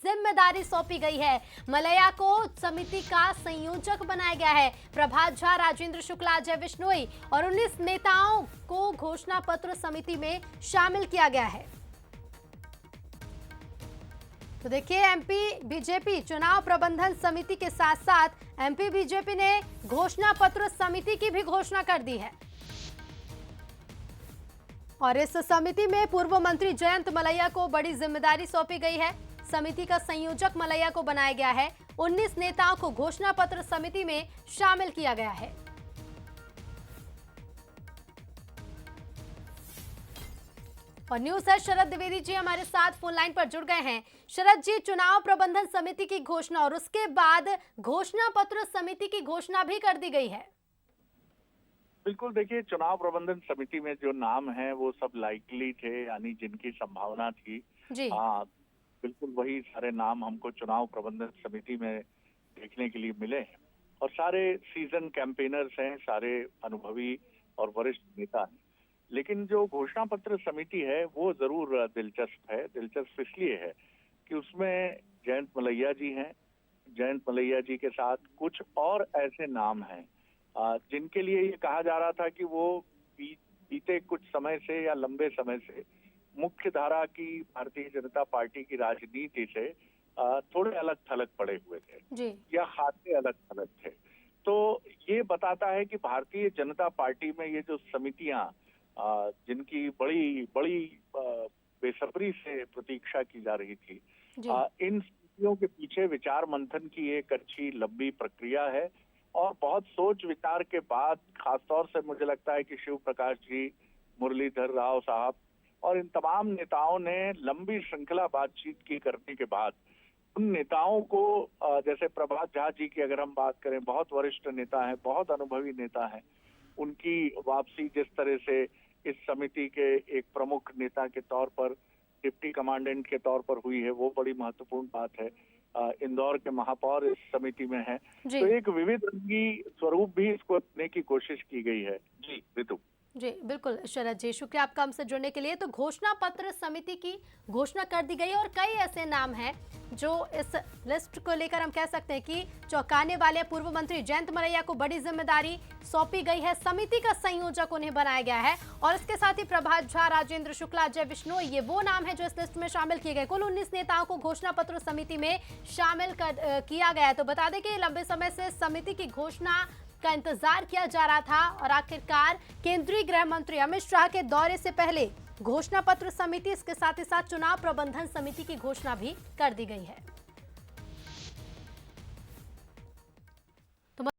जिम्मेदारी सौंपी गई है। मलैया को समिति का संयोजक बनाया गया है। प्रभात झा, राजेंद्र शुक्ला, अजय बिश्नोई और 19 नेताओं को घोषणा पत्र समिति में शामिल किया गया है। तो देखिए, एमपी बीजेपी चुनाव प्रबंधन समिति के साथ साथ एमपी बीजेपी ने घोषणा पत्र समिति की भी घोषणा कर दी है और इस समिति में पूर्व मंत्री जयंत मलैया को बड़ी जिम्मेदारी सौंपी गई है। समिति का संयोजक मलैया को बनाया गया है। 19 नेताओं को घोषणा पत्र समिति में शामिल किया गया है। और न्यूज है शरद द्विवेदी जी हमारे साथ फोन लाइन पर जुड़ गए हैं। शरद जी, चुनाव प्रबंधन समिति की घोषणा और उसके बाद घोषणा पत्र समिति की घोषणा भी कर दी गई है। बिल्कुल, देखिए, चुनाव प्रबंधन समिति में जो नाम है वो सब लाइकली थे, यानी जिनकी संभावना थी जी। बिल्कुल वही सारे नाम हमको चुनाव प्रबंधन समिति में देखने के लिए मिले हैं और सारे सीजन कैंपेनर्स हैं, सारे अनुभवी और वरिष्ठ नेता हैं। लेकिन जो घोषणा पत्र समिति है वो जरूर दिलचस्प है। दिलचस्प इसलिए है कि उसमें जयंत मलैया जी हैं। जयंत मलैया जी के साथ कुछ और ऐसे नाम हैं जिनके लिए ये कहा जा रहा था कि वो बीते कुछ समय से या लंबे समय से मुख्य धारा की भारतीय जनता पार्टी की राजनीति से थोड़े अलग थलग पड़े हुए थे जी। या खाते अलग थलग थे। तो ये बताता है कि भारतीय जनता पार्टी में ये जो समितियां जिनकी बड़ी बड़ी बेसब्री से प्रतीक्षा की जा रही थी, इन समितियों के पीछे विचार मंथन की एक अच्छी लंबी प्रक्रिया है और बहुत सोच विचार के बाद, खासतौर से मुझे लगता है कि शिव प्रकाश जी, मुरलीधर राव साहब और इन तमाम नेताओं ने लंबी श्रृंखला बातचीत की करने के बाद उन नेताओं को, जैसे प्रभात झा जी की अगर हम बात करें, बहुत वरिष्ठ नेता हैं, बहुत अनुभवी नेता हैं, उनकी वापसी जिस तरह से इस समिति के एक प्रमुख नेता के तौर पर, डिप्टी कमांडेंट के तौर पर हुई है, वो बड़ी महत्वपूर्ण बात है। इंदौर के महापौर इस समिति में है, तो एक विविध रंगी स्वरूप भी इसको देने की कोशिश की गई है। जी ऋतु। जी बिल्कुल शरद जी, शुक्रिया आपका हमसे जुड़ने के लिए। तो घोषणा पत्र समिति की घोषणा कर दी गई और कई ऐसे नाम हैं जो इस लिस्ट को लेकर हम कह सकते हैं कि चौंकाने वाले। पूर्व मंत्री जयंत मलैया को बड़ी जिम्मेदारी सौंपी गई है। समिति का संयोजक उन्हें बनाया गया है और इसके साथ ही प्रभात झा, राजेंद्र शुक्ला, अजय बिश्नोई, ये वो नाम है जो इस लिस्ट में शामिल किए गए। कुल 19 नेताओं को घोषणा पत्र समिति में शामिल किया गया है। तो बता दें कि लंबे समय से समिति की घोषणा का इंतजार किया जा रहा था और आखिरकार केंद्रीय गृह मंत्री अमित शाह के दौरे से पहले घोषणा पत्र समिति, इसके साथ ही साथ चुनाव प्रबंधन समिति की घोषणा भी कर दी गई है।